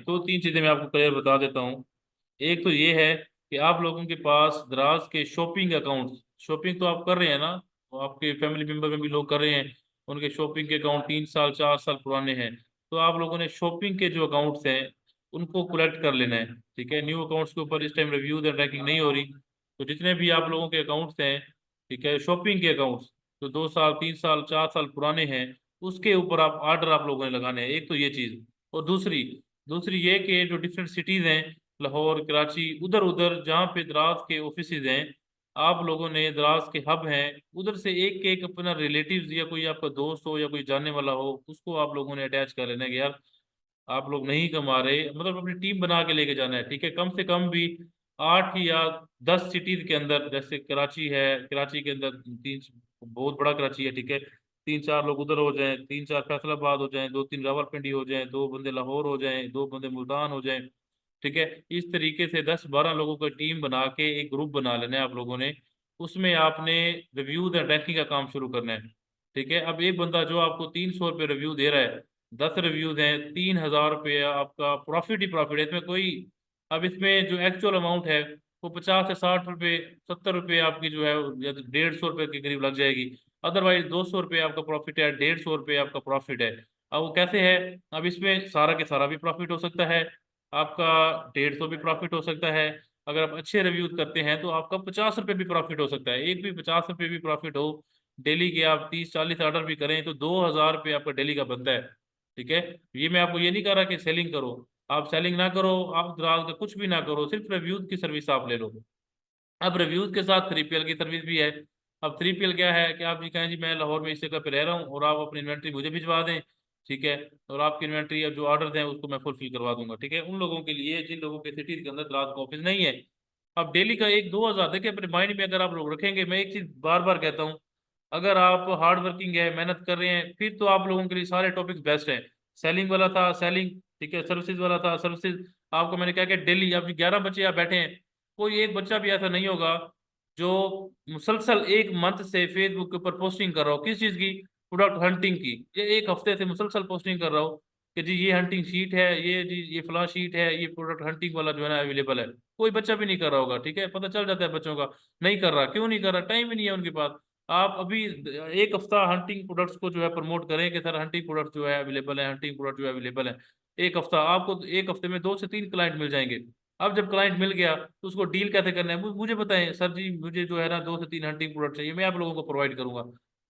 दो तीन चीजें मैं आपको क्लियर बता देता हूँ। एक तो ये है कि आप लोगों के पास दराज के शॉपिंग अकाउंट, शॉपिंग तो आप कर रहे हैं ना, वो आपके फैमिली मेंबर में भी लोग कर रहे हैं, उनके शॉपिंग के अकाउंट 3 साल 4 साल पुराने हैं। तो आप लोगों ने शॉपिंग के जो अकाउंट्स हैं उनको कलेक्ट कर लेना है। ठीक है, न्यू अकाउंट्स के ऊपर इस टाइम रिव्यूज एंड रैंकिंग नहीं हो रही। तो जितने भी आप लोगों के अकाउंट्स हैं, ठीक है, शॉपिंग के अकाउंट्स जो 2 साल 3 साल 4 साल पुराने हैं, उसके ऊपर आप ऑर्डर आप लोगों ने लगाने हैं। एक तो ये चीज। और दूसरी दूसरी ये कि जो डिफरेंट सिटीज हैं, लाहौर कराची, उधर उधर जहाँ पे दराज के ऑफिसेज हैं, आप लोगों ने दराज के हब हैं, उधर से एक एक अपना रिलेटिव्स या कोई आपका दोस्त हो या कोई जानने वाला हो, उसको आप लोगों ने अटैच कर लेना है कि यार आप लोग नहीं कमा रहे, मतलब अपनी टीम बना के लेके जाना है। ठीक है, कम से कम भी 8 या 10 सिटीज के अंदर, जैसे कराची है, कराची के अंदर तीन, बहुत बड़ा कराची है, ठीक है, 3 4 लोग उधर हो जाएं, 3 4 फैसलाबाद हो जाएं, 2 3 रावलपिंडी हो जाएं, 2 बंदे लाहौर हो जाएं, 2 बंदे मुल्तान हो जाएं। ठीक है, इस तरीके से 10 12 लोगों का टीम बना के एक ग्रुप बना लेना है आप लोगों ने। उसमें आपने रिव्यूज एंड रैंकिंग का काम शुरू करना है। ठीक है, अब एक बंदा जो आपको 300 रुपये रिव्यू दे रहा है, 10 रिव्यूज हैं, 3,000 रुपये आपका प्रॉफिट ही प्रॉफिट है इसमें कोई। अब इसमें जो एक्चुअल अमाउंट है वो 50 से 60 रुपये, 70 रुपये आपकी जो है, या तो 150 रुपये के करीब लग जाएगी। अदरवाइज 200 रुपये आपका प्रॉफिट है, 150 रुपये आपका प्रॉफिट है। अब वो कैसे है? अब इसमें सारा के सारा भी प्रॉफिट हो सकता है, आपका 150 भी प्रॉफिट हो सकता है। अगर आप अच्छे रिव्यूज करते हैं तो आपका 50 रुपये भी प्रॉफिट हो सकता है, एक भी 50 रुपये भी प्रॉफिट हो। डेली के आप 30 40 ऑर्डर भी करें तो 2,000 रुपये आपका डेली का बनता है। ठीक है, ये मैं आपको ये नहीं कह रहा कि सेलिंग करो, आप सेलिंग ना करो, आप ग्राहक का कुछ भी ना करो, सिर्फ रिव्यूज की सर्विस आप ले लो। अब रिव्यूज के साथ 3PL की सर्विस भी है। अब 3PL क्या है कि आप जी कहें जी मैं लाहौर में इस जगह पे रह रहा हूँ और आप अपनी इन्वेंट्री मुझे भिजवा दें। ठीक है, और आपकी इन्वेंट्री अब जो ऑर्डर हैं उसको मैं फुलफिल करवा दूंगा। ठीक है, उन लोगों के लिए जिन लोगों के सिटीज के अंदर रात का ऑफिस नहीं है। अब डेली का 1 2 हज़ार देखिए अपने माइंड में अगर आप लोग रखेंगे, मैं एक चीज बार बार कहता हूँ, अगर आप हार्ड वर्किंग है, मेहनत कर रहे हैं, फिर तो आप लोगों के लिए सारे टॉपिक्स बेस्ट हैं। सेलिंग वाला था सेलिंग, ठीक है, सर्विसेज वाला था सर्विसेज। आपको मैंने क्या क्या डेली आप 11 बच्चे आप बैठे हैं, कोई एक बच्चा भी ऐसा नहीं होगा जो मुसलसल एक मंथ से फेसबुक के ऊपर पोस्टिंग कर रहा हो किस चीज की, प्रोडक्ट हंटिंग की। ये एक हफ्ते से मुसलसल पोस्टिंग कर रहा हो कि जी ये हंटिंग शीट है, ये जी ये फलां शीट है, ये प्रोडक्ट हंटिंग वाला जो है ना अवेलेबल है। कोई बच्चा भी नहीं कर रहा होगा, ठीक है, पता चल जाता है बच्चों का। नहीं कर रहा, क्यों नहीं कर रहा? टाइम ही नहीं है उनके पास। आप अभी एक हफ्ता हंटिंग प्रोडक्ट्स को जो है प्रमोट करें कि सर हंटिंग प्रोडक्ट जो है अवेलेबल है, हंटिंग प्रोडक्ट जो है अवेलेबल है। एक हफ्ता आपको, एक हफ्ते में 2 से 3 क्लाइंट मिल जाएंगे। अब जब क्लाइंट मिल गया तो उसको डील कैसे करना है मुझे बताएं सर जी, मुझे जो है ना 2 से 3 हंटिंग प्रोडक्ट चाहिए, मैं आप लोगों को प्रोवाइड करूंगा।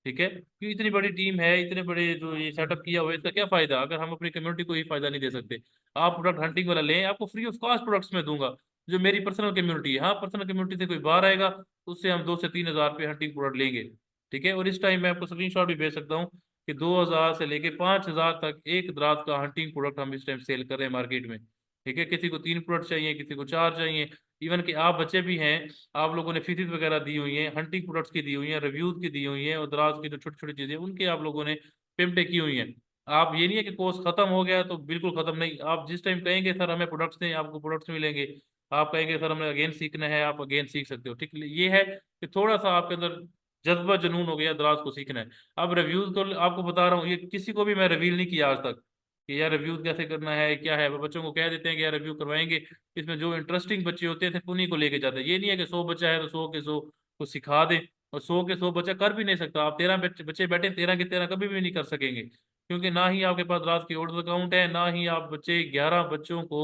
ठीक है, क्योंकि इतनी बड़ी टीम है, इतने बड़े जो ये सेटअप किया हुआ है, इसका क्या फायदा अगर हम अपनी कम्युनिटी को ही फायदा नहीं दे सकते। आप प्रोडक्ट हंटिंग वाला लें, आपको फ्री ऑफ कॉस्ट प्रोडक्ट्स में दूंगा, जो मेरी पर्सनल कम्युनिटी है। हाँ, पर्सनल कम्युनिटी से कोई बाहर आएगा, उससे हम 2 से 3 हज़ार रुपये हंटिंग प्रोडक्ट लेंगे। ठीक है, और इस टाइम मैं आपको स्क्रीन शॉट भी भेज सकता हूँ कि 2,000 से लेके 5,000 तक एक रात का हंटिंग प्रोडक्ट हम इस टाइम सेल कर रहे हैं मार्केट में। ठीक है, किसी को 3 प्रोडक्ट चाहिए, किसी को 4 चाहिए। इवन कि आप बच्चे भी हैं, आप लोगों ने फीसिस वगैरह दी हुई हैं, हंटिंग प्रोडक्ट्स की दी हुई हैं, रिव्यूज की दी हुई हैं, और दराज की जो छोटी छोटी चीजें उनके आप लोगों ने पेमेंटें की हुई हैं। आप ये नहीं है कि कोर्स खत्म हो गया तो बिल्कुल खत्म नहीं, आप जिस टाइम कहेंगे सर हमें प्रोडक्ट्स दें, आपको प्रोडक्ट्स मिलेंगे। आप कहेंगे सर हमें अगेन सीखना है, आप अगेन सीख सकते हो। ठीक, ये है कि थोड़ा सा आपके अंदर जज्बा जुनून हो गया दराज को सीखना है। अब रिव्यूज तो आपको बता रहा हूँ, ये किसी को भी मैं रिवील नहीं किया आज तक कि यार रिव्यूज कैसे करना है क्या है। वो बच्चों को कह देते हैं कि यार रिव्यू करवाएंगे, इसमें जो इंटरेस्टिंग बच्चे होते हैं सिर्फ उन्हीं को लेके जाते हैं। ये नहीं है कि 100 बच्चा है तो 100 के 100 को सिखा दें, और 100 के 100 बच्चा कर भी नहीं सकता। आप 13 बच्चे बैठे 13 के 13 कभी भी नहीं कर सकेंगे, क्योंकि ना ही आपके पास रात की ऑर्डर अकाउंट है, ना ही आप बच्चे 11 बच्चों को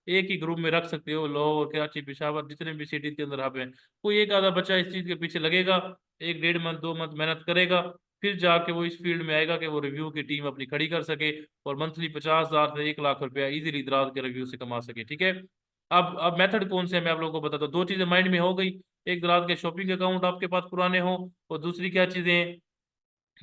एक ही ग्रुप में रख सकते हो। लाहौर कराची पेशावर जितने भी सिटी के अंदर हब हैं, कोई एक आधा बच्चा इस चीज के पीछे लगेगा, 1 1.5 मंथ 2 मंथ मेहनत करेगा, फिर जाके वो इस फील्ड में आएगा कि वो रिव्यू की टीम अपनी खड़ी कर सके, और मंथली 50,000 से 1 लाख रुपया इजीली दराज के रिव्यू से कमा सके। ठीक है, अब मेथड कौन से है मैं आप लोगों को बताता हूँ। दो चीजें माइंड में हो गई, एक दराज के शॉपिंग अकाउंट आपके पास पुराने हो, और दूसरी क्या चीजें हैं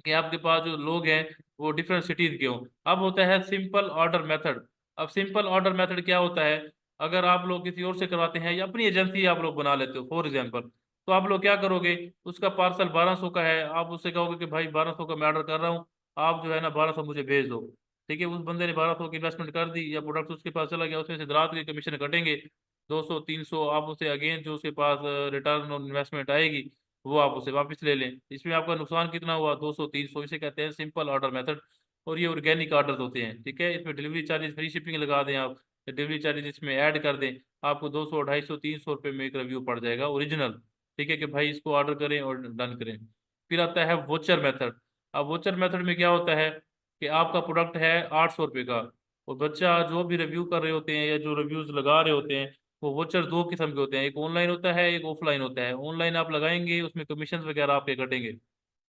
कि आपके पास जो लोग हैं वो डिफरेंट सिटीज के हों। अब होता है सिंपल ऑर्डर मेथड। अब सिंपल ऑर्डर मेथड क्या होता है? अगर आप लोग किसी और से करवाते हैं या अपनी एजेंसी आप लोग बना लेते हो फॉर एग्जाम्पल, तो आप लोग क्या करोगे, उसका पार्सल 1200 का है, आप उससे कहोगे कि भाई 1200 का मैं ऑर्डर कर रहा हूँ, आप जो है ना 1200 मुझे भेज दो। ठीक है, उस बंदे ने 1200 की इन्वेस्टमेंट कर दी, या प्रोडक्ट उसके पास चला गया, उसमें से रात के कमीशन कटेंगे 200 300, आप उसे अगेन जो उसके पास रिटर्न और इन्वेस्टमेंट आएगी वो आप उसे वापस ले लें। इसमें आपका नुकसान कितना हुआ? 200 300। इसे कहते हैं सिंपल ऑर्डर मेथड, और ये ऑर्गेनिक ऑर्डर होते हैं। ठीक है, इसमें डिलीवरी चार्जेस फ्री शिपिंग लगा दें आप, डिलीवरी चार्जेस इसमें ऐड कर दें, आपको 200 250 300 रुपये में एक रिव्यू पड़ जाएगा ओरिजिनल। ठीक है कि भाई इसको ऑर्डर करें और डन करें। फिर आता है वोचर मेथड। अब वोचर मेथड में क्या होता है कि आपका प्रोडक्ट है 800 रुपये का, और बच्चा जो भी रिव्यू कर रहे होते हैं या जो रिव्यूज लगा रहे होते हैं, वो वोचर दो किस्म के होते हैं, एक ऑनलाइन होता है एक ऑफलाइन होता है। ऑनलाइन आप लगाएंगे उसमें कमीशन वगैरह आपके कटेंगे।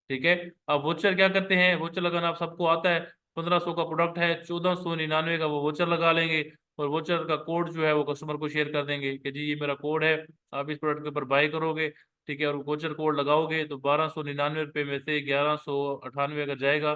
ठीक है। अब वोचर क्या करते हैं, वोचर लगाना आप सबको आता है। 1500 का प्रोडक्ट है, 1499 का वो वोचर लगा लेंगे, और वोचर का कोड जो है वो कस्टमर को शेयर कर देंगे कि जी ये मेरा कोड है, आप इस प्रोडक्ट के ऊपर बाय करोगे। ठीक है, और वोचर कोड लगाओगे तो 1299 रुपये में से 1198 अगर जाएगा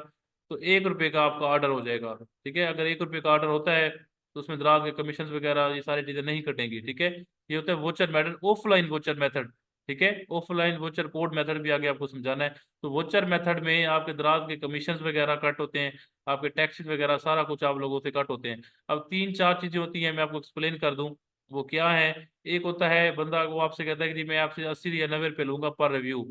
तो 1 रुपये का आपका ऑर्डर हो जाएगा। ठीक है, अगर 1 रुपये का ऑर्डर होता है तो उसमें दराज के कमीशन वगैरह ये सारी चीजें नहीं कटेंगी। ठीक है, ये होता है voucher method, offline voucher method. ठीक है, ऑफलाइन वोचर कोड मेथड भी आगे आपको समझाना है। तो वोचर मेथड में आपके दराज के कमीशंस वगैरह कट होते हैं, आपके टैक्सेस वगैरह सारा कुछ आप लोगों से कट होते हैं। अब तीन चार चीजें होती हैं, मैं आपको एक्सप्लेन कर दूं वो क्या है। एक होता है बंदा वो आपसे कहता है कि जी मैं आपसे 80 या 90 रुपये लूंगा पर रिव्यू।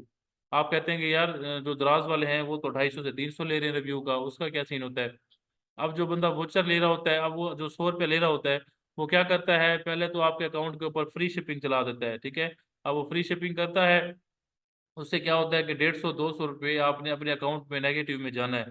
आप कहते हैं कि यार जो दराज वाले हैं वो तो 250 से 300 ले रहे हैं रिव्यू का, उसका क्या सीन होता है। अब जो बंदा वोचर ले रहा होता है, अब वो जो 100 रुपये ले रहा होता है, वो क्या करता है पहले तो आपके अकाउंट के ऊपर फ्री शिपिंग चला देता है। ठीक है, अब वो फ्री शिपिंग करता है, उससे क्या होता है कि 150 200 रुपये आपने अपने अकाउंट में नेगेटिव में जाना है।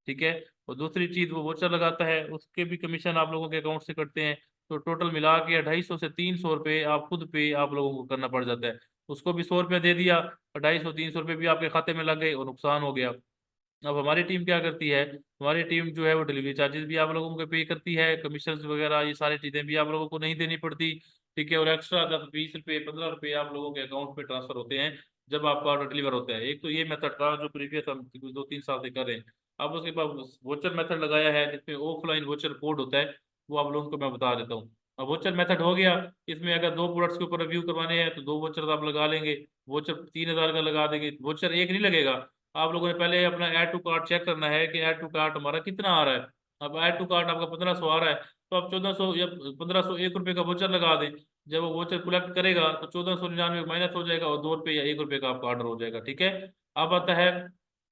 ठीक है, और दूसरी चीज वो वोचर लगाता है, उसके भी कमीशन आप लोगों के अकाउंट से कटते हैं। तो टोटल मिला के 250 से 300 रुपये आप खुद पे आप लोगों को करना पड़ जाता है। उसको भी 100 रुपया दे दिया, 250 300 रुपये भी आपके खाते में लग गए और नुकसान हो गया। अब हमारी टीम क्या करती है, हमारी टीम जो है वो डिलीवरी चार्जेस भी आप लोगों को पे करती है, कमीशन वगैरह ये सारी चीजें भी आप लोगों को नहीं देनी पड़ती। ठीक है, और एक्स्ट्रा 10 20 रुपये 15 रुपये आप लोगों के अकाउंट में ट्रांसफर होते हैं जब आपका ऑर्डर डिलीवर होता है। एक तो ये मेथड था जो प्रीवियस हम 2 3 साल से कर रहे हैं। अब उसके बाद वोचर मेथड लगाया है जिसमें ऑफलाइन वोचर कोड होता है, वो आप लोगों को मैं बता देता हूँ। अब वोचर मेथड हो गया, इसमें अगर दो प्रोडक्ट्स के ऊपर रिव्यू करवाने हैं तो दो वोचर आप लगा लेंगे। वोचर 3000 का लगा देंगे, वोचर एक नहीं लगेगा। आप लोगों ने पहले अपना ऐड टू कार्ट चेक करना है कि ऐड टू कार्ट हमारा कितना आ रहा है। अब ऐड टू कार्ट आपका 1500 आ रहा है, तो आप 1400 या 1500 1 रुपये का वोचर लगा दें। जब वो वोचर कलेक्ट करेगा तो 1499 माइनस हो जाएगा और 2 रुपये या 1 रुपये का आपका ऑर्डर हो जाएगा। ठीक है, अब आता है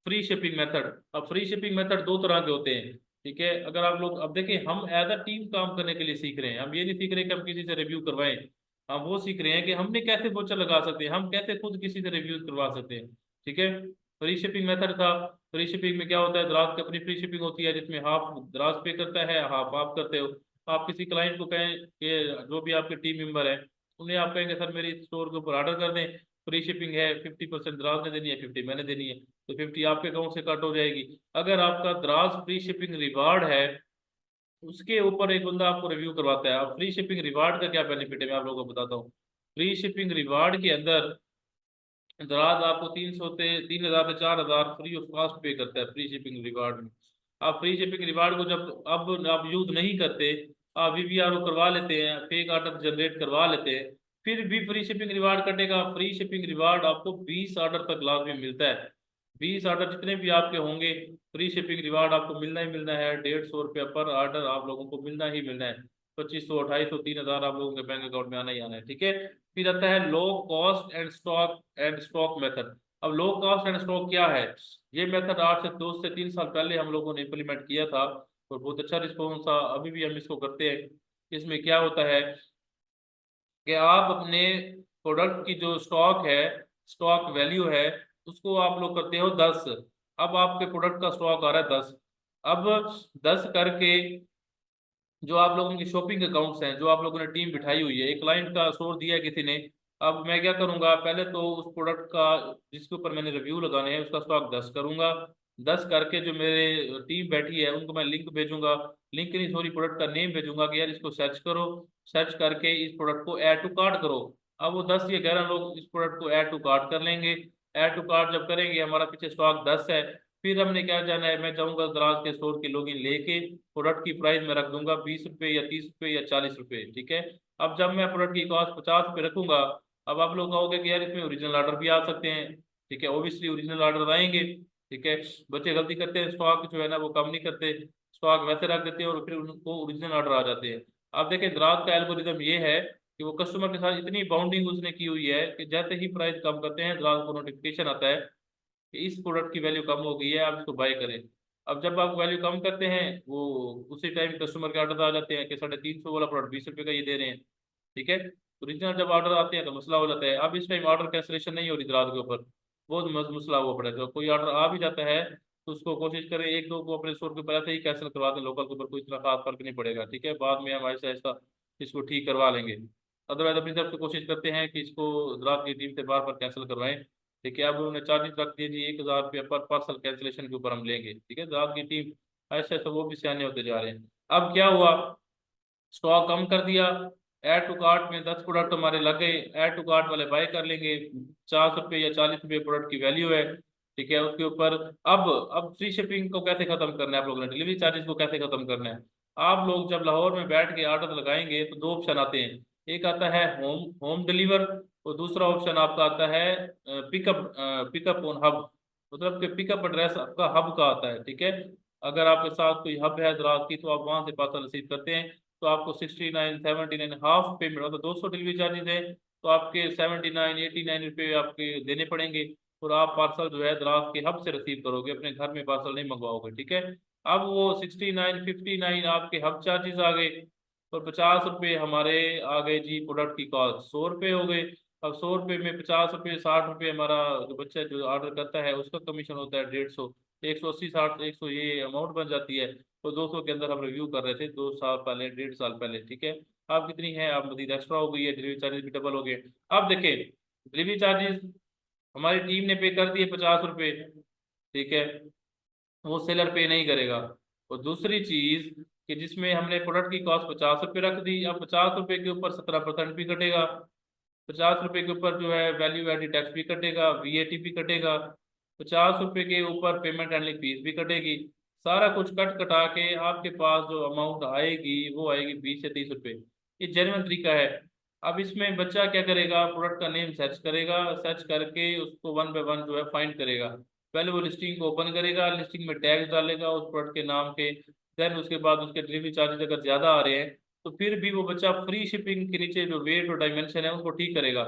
फ्री शिपिंग मेथड। अब फ्री शिपिंग मेथड दो तरह के होते हैं। ठीक है, अगर आप लोग अब देखिए हम एज अ टीम काम करने के लिए सीख रहे हैं, हम ये नहीं सीख रहे कि हम किसी से रिव्यू करवाएं। हम वो सीख रहे हैं कि हमने कैसे वोचर लगा सकते हैं, हम कैसे खुद किसी से रिव्यूज करवा सकते हैं। ठीक है, फ्री शिपिंग मेथड था। फ्री शिपिंग में क्या होता है, दराज की अपनी फ्री शिपिंग होती है जिसमें हाफ दराज पे करता है हाफ आप करते हो। आप किसी क्लाइंट को कहें कि जो भी आपके टीम मेंबर है उन्हें आप कहेंगे सर मेरे स्टोर के ऊपर ऑर्डर कर दें, फ्री शिपिंग है, 50% दराज ने देनी है 50 मैंने देनी है, तो 50 आपके अकाउंट से कट हो जाएगी। अगर आपका दराज फ्री शिपिंग रिवार्ड है, उसके ऊपर एक बंदा आपको रिव्यू करवाता है। अब फ्री शिपिंग रिवार्ड का क्या बेनिफिट है मैं आप लोगों को बताता हूँ। फ्री शिपिंग रिवार्ड के अंदर दराज आपको 300 से 3000 से 4000 फ्री ऑफ कॉस्ट पे करता है फ्री शिपिंग रिवार्ड में। आप फ्री शिपिंग रिवार्ड को जब अब आप यूज नहीं करते, आप वीवीआरओ करवा लेते हैं, फेक ऑर्डर जनरेट करवा लेते हैं, फिर भी फ्री शिपिंग रिवार्ड कटेगा। फ्री शिपिंग रिवार्ड आपको 20 ऑर्डर तक लाजमी मिलता है। 20 ऑर्डर जितने भी आपके होंगे, फ्री शिपिंग रिवार्ड आपको मिलना ही मिलना है। 150 रुपया पर ऑर्डर आप लोगों को मिलना ही मिलना है। 2500 2800 3000 आप लोगों के बैंक अकाउंट में आना ही आना है। ठीक है, फिर आता है low cost and stock method. अब लो कॉस्ट एंड स्टॉक क्या है, ये मेथड आज से 2 से 3 साल पहले हम लोगों ने इम्प्लीमेंट किया था और बहुत अच्छा रिस्पॉन्स था, अभी भी हम इसको करते हैं। इसमें क्या होता है कि आप अपने प्रोडक्ट की जो स्टॉक है, स्टॉक वैल्यू है, उसको आप लोग करते हो 10। अब आपके प्रोडक्ट का स्टॉक आ रहा है 10। अब 10 करके जो आप लोगों की शॉपिंग अकाउंट्स हैं, जो आप लोगों ने टीम बिठाई हुई है, एक क्लाइंट का स्टोर दिया है किसी ने। अब मैं क्या करूंगा, पहले तो उस प्रोडक्ट का जिसके ऊपर मैंने रिव्यू लगाने हैं उसका स्टॉक 10 करूंगा। 10 करके जो मेरे टीम बैठी है उनको मैं लिंक भेजूंगा, लिंक नहीं सॉरी प्रोडक्ट का नेम भेजूंगा कि यार इसको सर्च करो, सर्च करके इस प्रोडक्ट को ऐड टू कार्ट करो। अब वो 10 या 11 लोग इस प्रोडक्ट को ऐड टू कार्ट कर लेंगे। ऐड टू कार्ट जब करेंगे, हमारा पीछे स्टॉक 10 है, फिर हमने क्या जाना है, मैं जाऊंगा दराज के स्टोर की लॉगिन लेके प्रोडक्ट की प्राइस में रख दूंगा 20 रुपये या 30 रुपये या 40 रुपये। ठीक है, अब जब मैं प्रोडक्ट की कॉस्ट 50 रुपये रखूंगा, अब आप लोग कहोगे कि यार इसमें ओरिजिनल ऑर्डर भी आ सकते हैं। ठीक है, ओबियसली ओरिजिनल ऑर्डर आएंगे। ठीक है, बच्चे गलती करते हैं, स्टॉक जो है ना वो कम नहीं करते, स्टॉक वैसे रख देते हैं और फिर उनको ओरिजिनल ऑर्डर आ जाते हैं। अब देखिए दराज का एल्गोरिदम ये है कि वो कस्टमर के साथ इतनी बाउंडिंग उसने की हुई है कि जैसे ही प्राइस कम करते हैं दराज को नोटिफिकेशन आता है कि इस प्रोडक्ट की वैल्यू कम हो गई है, आप इसको बाय करें। अब जब आप वैल्यू कम करते हैं, वो उसी टाइम कस्टमर के ऑर्डर आ जाते हैं कि 350 वाला प्रोडक्ट 20 रुपये का ये दे रहे हैं, ठीक है। ओरिजिनल जब ऑर्डर आते हैं तो मसला हो जाता है। अब इस टाइम ऑर्डर कैंसिलेशन नहीं हो रही रात के ऊपर, बहुत मसला हुआ पड़ा है। तो कोई ऑर्डर आ भी जाता है तो उसको कोशिश करें एक दो को अपने स्टोर के ऊपर ऐसे ही कैंसिल करवा दें, लोकल के ऊपर कोई इतना खास फर्क नहीं पड़ेगा, ठीक है। बाद में हम आहिस्ता आहिस्ता इसको ठीक करवा लेंगे। अदरवाइज अपनी तरफ से कोशिश करते हैं कि इसको रात की टीम से बार बार कैंसिल करवाएं, ठीक है। अब उन्होंने चार्जेस रख दिए जी 1,000 रुपये पर पार्सल कैंसिलेशन के ऊपर हम लेंगे, ठीक है। रात की टीम ऐसे ऐसे वो भी सियाने होते जा रहे हैं। अब क्या हुआ, स्टॉक कम कर दिया, ऐड टू कार्ट में 10 प्रोडक्ट हमारे लग गए, ऐड टू कार्ट वाले बाय कर लेंगे, 50 रुपये या 40 रुपये प्रोडक्ट की वैल्यू है, ठीक है। उसके ऊपर अब फ्री शिपिंग को कैसे खत्म करना है आप लोगों ने, डिलीवरी चार्जेस को कैसे खत्म करना है। आप लोग जब लाहौर में बैठ के ऑर्डर लगाएंगे तो दो ऑप्शन आते हैं, एक आता है होम होम डिलीवर, और दूसरा ऑप्शन आपका आता है पिकअप पिकअप ऑन हब, मतलब कि पिकअप एड्रेस आपका हब का आता है, ठीक है। अगर आपके साथ कोई हब है दराज की तो आप वहां से पार्सल रिसीव करते हैं, तो आपको 69 79 हाफ पेमेंट मतलब 200 डिलीवरी चार्जेस है, तो आपके 79 89 रुपये आपके देने पड़ेंगे, और आप पार्सल जो है दराज के हब से रिसीव करोगे, अपने घर में पार्सल नहीं मंगवाओगे, ठीक है। अब वो 69 59 आपके हब चार्जेस आ गए, और 50 रुपये हमारे आ गए जी, प्रोडक्ट की कॉस्ट 100 रुपये हो गए। अब 100 रुपये में 50 रुपये 60 रुपये हमारा जो बच्चा जो ऑर्डर करता है उसका कमीशन होता है 150, 180 60 100 ये अमाउंट बन जाती है। तो 200 के अंदर हम रिव्यू कर रहे थे 2 साल पहले 1.5 साल पहले, ठीक है। अब कितनी है, अब मजीद एक्स्ट्रा हो गई है, डिलीवरी चार्जेस भी डबल हो गए। अब देखें, डिलीवरी चार्जेस हमारी टीम ने पे कर दिए 50 रुपये, ठीक है, वो सेलर पे नहीं करेगा। और दूसरी चीज कि जिसमें हमने प्रोडक्ट की कॉस्ट 50 रुपये रख दी, अब 50 रुपये के ऊपर 17% भी कटेगा, 50 रुपये के ऊपर जो है वैल्यू एडिड टैक्स भी कटेगा, वीएटी भी कटेगा, 50 रुपये के ऊपर पेमेंट हैंडलिंग फीस भी कटेगी, सारा कुछ कट कटा के आपके पास जो अमाउंट आएगी वो आएगी 20 से 30 रुपये। ये जेन्युइन तरीका है। अब इसमें बच्चा क्या करेगा, प्रोडक्ट का नेम सर्च करेगा, सर्च करके उसको वन बाय वन जो है फाइंड करेगा। पहले वो लिस्टिंग को ओपन करेगा, लिस्टिंग में टैग डालेगा उस प्रोडक्ट के नाम के, देन उसके बाद उसके डिलीवरी चार्जेस अगर ज्यादा आ रहे हैं तो फिर भी वो बच्चा फ्री शिपिंग के नीचे जो वेट और डायमेंशन है उनको ठीक करेगा।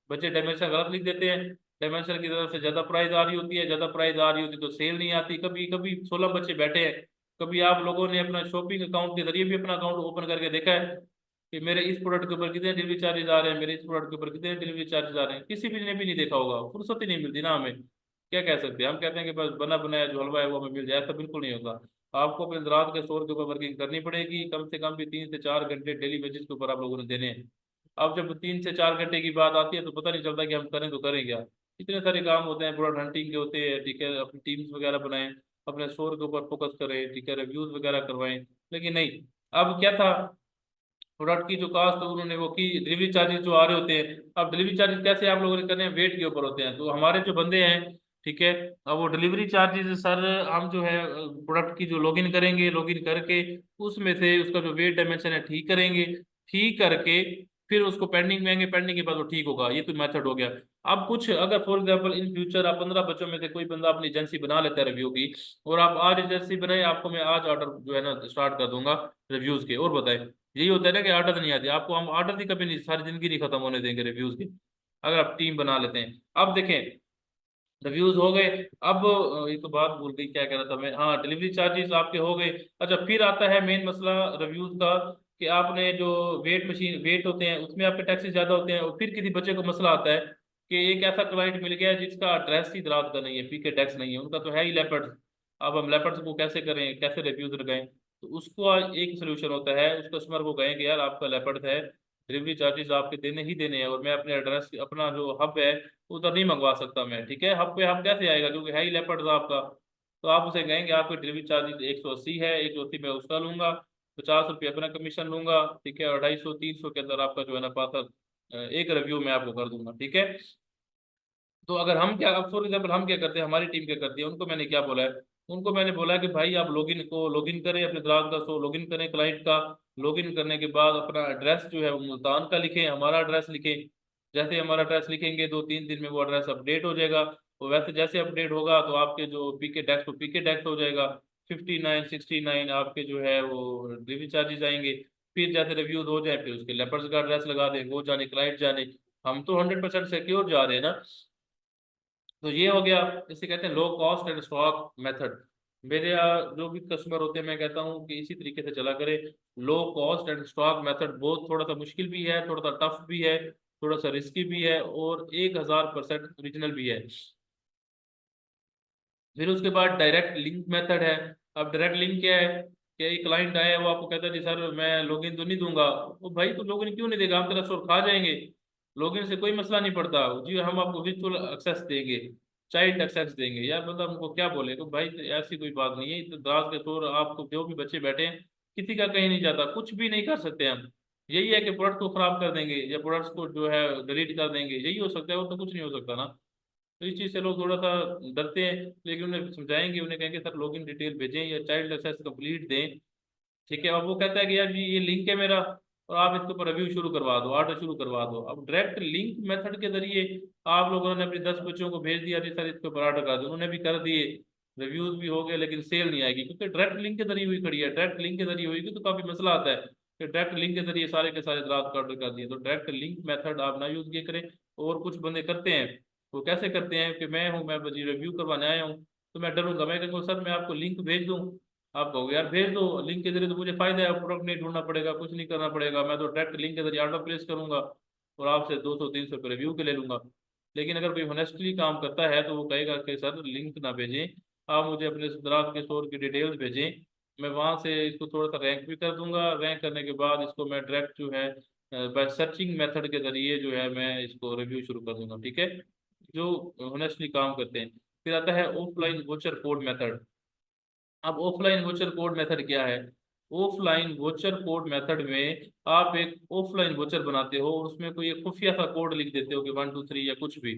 बच्चे डायमेंशन गलत लिख देते हैं, डायमेंशन की तरफ से ज्यादा प्राइस आ रही होती है, ज्यादा प्राइस आ रही होती है तो सेल नहीं आती। कभी कभी 16 बच्चे बैठे हैं, कभी आप लोगों ने अपना शॉपिंग अकाउंट के जरिए भी अपना अकाउंट ओपन करके देखा है कि मेरे इस प्रोडक्ट के ऊपर कितने डिलीवरी चार्जेस आ रहे हैं, मेरे इस प्रोडक्ट के ऊपर कितने डिलीवरी चार्जेस आ रहे हैं, किसी भी ने भी नहीं देखा होगा, फुर्सत ही नहीं मिलती ना हमें। क्या कह सकते हैं, हम कहते हैं कि बस बना बनाया जो हलवा है वो हमें मिल जाए, ऐसा बिल्कुल नहीं होता। आपको अपने रात के स्टोर के ऊपर वर्किंग करनी पड़ेगी, कम से कम भी 3 से 4 घंटे डेली बेसिस के ऊपर आप लोगों ने देने हैं। अब जब 3 से 4 घंटे की बात आती है तो पता नहीं चलता कि हम करें तो करें क्या। इतने सारे काम होते हैं, प्रोडक्ट हंटिंग के होते हैं, ठीक है, अपनी टीम्स वगैरह बनाएं, अपने स्टोर के ऊपर फोकस करें, ठीक है, रिव्यूज वगैरह करवाएं। लेकिन नहीं, अब क्या था, प्रोडक्ट की जो कास्ट उन्होंने वो की, डिलीवरी चार्जेस जो आ रहे होते हैं। अब डिलीवरी चार्जेस कैसे आप लोगों ने करने हैं, वेट के ऊपर होते हैं। तो हमारे जो बंदे हैं, ठीक है, अब वो डिलीवरी चार्जेस सर हम जो है प्रोडक्ट की जो लॉगिन करेंगे, लॉगिन करके उसमें से उसका जो वेट डायमेंशन है ठीक करेंगे, ठीक करके फिर उसको पेंडिंग में आएंगे, पेंडिंग के बाद वो ठीक होगा। ये तो मेथड हो गया। अब कुछ अगर फॉर एग्जांपल इन फ्यूचर आप 15 बच्चों में से कोई बंदा अपनी एजेंसी बना लेता है रिव्यू की, और आप आज एजेंसी बनाए, आपको मैं आज ऑर्डर जो है ना स्टार्ट कर दूंगा रिव्यूज के, और बताएं। यही होता है ना कि आदत नहीं आती आपको, हम आदत ही कभी नहीं, सारी जिंदगी नहीं खत्म होने देंगे रिव्यूज की, अगर आप टीम बना लेते हैं। अब देखें, रिव्यूज हो गए। अब ये तो बात भूल गई, क्या कह रहा था मैं, हाँ, डिलीवरी चार्जेस आपके हो गए। अच्छा, फिर आता है मेन मसला रिव्यूज का, कि आपने जो वेट मशीन वेट होते हैं उसमें आपके टैक्सेस ज्यादा होते हैं, और फिर किसी बच्चे को मसला आता है कि एक ऐसा क्लाइंट मिल गया है जिसका एड्रेस ही दराज का नहीं है, पीके टैक्स नहीं है, उनका तो है ही लेपर्ड। अब हम लेपर्ड्स को कैसे करें, कैसे रिव्यूज लगाएं। तो उसको एक सोल्यूशन होता है, उस कस्टमर को कहें कि यार आपका लेपर्ड है, डिलीवरी चार्जेस आपके देने ही देने हैं, और मैं अपने एड्रेस अपना जो हब है उधर नहीं मंगवा सकता मैं, ठीक है। हब पे हम कैसे आएगा क्योंकि है ही लेपर्ड आपका। तो आप उसे कहेंगे आपकी डिलीवरी चार्जेस 180 है, 180 मैं उसका लूंगा, 50 रुपये अपना कमीशन लूंगा, ठीक है, 250 300 के अंदर आपका जो है ना पार्सल एक रिव्यू में आपको कर दूंगा, ठीक है। तो अगर हम क्या, अब फॉर एग्जाम्पल हम क्या करते हैं, हमारी टीम क्या करती है, उनको मैंने क्या बोला है, उनको मैंने बोला है कि भाई आप लॉगिन करें अपने ग्राहक का, सो लॉगिन करें क्लाइंट का, लॉगिन करने के बाद अपना एड्रेस जो है वो मुल्तान का लिखें, हमारा एड्रेस लिखें। जैसे हमारा एड्रेस लिखेंगे 2 3 दिन में वो एड्रेस अपडेट हो जाएगा। तो वैसे जैसे अपडेट होगा तो आपके जो पीके टैक्स तो पीके टैक्स हो जाएगा, 59 69 आपके जो है वो डिलीवरी चार्जेस आएंगे। फिर जैसे रिव्यूज हो जाए फिर उसके लेपर्स का एड्रेस लगा दें, वो जाने क्लाइंट जाने, हम तो 100% सिक्योर जा रहे हैं ना। तो ये हो गया, इसे कहते हैं low cost and stock method. मेरे यहाँ जो भी कस्टमर होते हैं मैं कहता हूँ कि इसी तरीके से चला करें। Low cost and stock method बहुत थोड़ा सा मुश्किल भी है, थोड़ा सा टफ भी है, थोड़ा सा रिस्की भी है, और 1000% ओरिजिनल भी है। फिर उसके बाद डायरेक्ट लिंक मेथड है। अब डायरेक्ट लिंक क्या है कि एक क्लाइंट आया है, वो आपको कहता है जी सर मैं लॉगिन तो नहीं दूंगा। तो भाई तो लॉगिन क्यों नहीं देगा, हम तेरा स्टोर खा जाएंगे। लॉगिन से कोई मसला नहीं पड़ता जी, हम आपको विजुअल एक्सेस देंगे, चाइल्ड एक्सेस देंगे। यार मतलब हमको क्या बोले, तो भाई तो ऐसी कोई बात नहीं है। तो दास के स्टोर आपको जो भी बच्चे बैठे हैं, किसी का कहीं नहीं जाता, कुछ भी नहीं कर सकते हम। यही है कि प्रोडक्ट को खराब कर देंगे या प्रोडक्ट्स को जो है डिलीट कर देंगे, यही हो सकता है, और तो कुछ नहीं हो सकता ना। तो इस चीज़ से लोग थोड़ा सा डरते हैं। लेकिन उन्हें समझाएंगे, उन्हें कहेंगे सर लॉगिन डिटेल भेजें या चाइल्ड एक्सेस कंप्लीट दें। ठीक है, अब वो कहता है कि यार जी ये लिंक है मेरा, और आप इसके ऊपर रिव्यू शुरू करवा दो, ऑर्डर शुरू करवा दो। अब डायरेक्ट लिंक मेथड के जरिए आप लोगों ने अपने 10 बच्चों को भेज दिया जी सर इसके ऊपर ऑर्डर कर दो, उन्होंने भी कर दिए, रिव्यूज भी हो गए, लेकिन सेल नहीं आएगी, क्योंकि डायरेक्ट लिंक के जरिए हुई खड़ी है। डायरेक्ट लिंक के जरिए होगी तो काफी मसला आता है कि डायरेक्ट लिंक के जरिए सारे के सारे रात का ऑर्डर कर दिए। तो डायरेक्ट लिंक मेथड आप ना यूज किए करें। और कुछ बंदे करते हैं, वो कैसे करते हैं कि मैं बजी रिव्यू करवाने आया हूँ, तो मैं डरूंगा, मैं कहूँगा सर मैं आपको लिंक भेज दूँ। आप कहोगे यार भेज दो, लिंक के जरिए तो मुझे फायदा है, प्रोडक्ट नहीं ढूंढना पड़ेगा, कुछ नहीं करना पड़ेगा, मैं तो डायरेक्ट लिंक के जरिए ऑर्डर प्लेस करूंगा और आपसे 200-300 रुपये रिव्यू के ले लूंगा। लेकिन अगर कोई होनेस्टली काम करता है तो वो कहेगा कि सर लिंक ना भेजें, आप मुझे अपने दराज के स्टोर की डिटेल्स भेजें, मैं वहां से इसको थोड़ा सा रैंक भी कर दूंगा। रैंक करने के बाद इसको मैं डायरेक्ट जो है बाय सर्चिंग मेथड के जरिए जो है मैं इसको रिव्यू शुरू कर दूंगा। ठीक है, जो होनेस्टली काम करते हैं। फिर आता है ऑफलाइन वोचर कोड मेथड। अब ऑफलाइन वोचर कोड मेथड क्या है? ऑफलाइन वोचर कोड मेथड में आप एक ऑफलाइन वोचर बनाते हो, उसमें कोई एक खुफिया सा कोड लिख देते हो कि 1 2 3 या कुछ भी,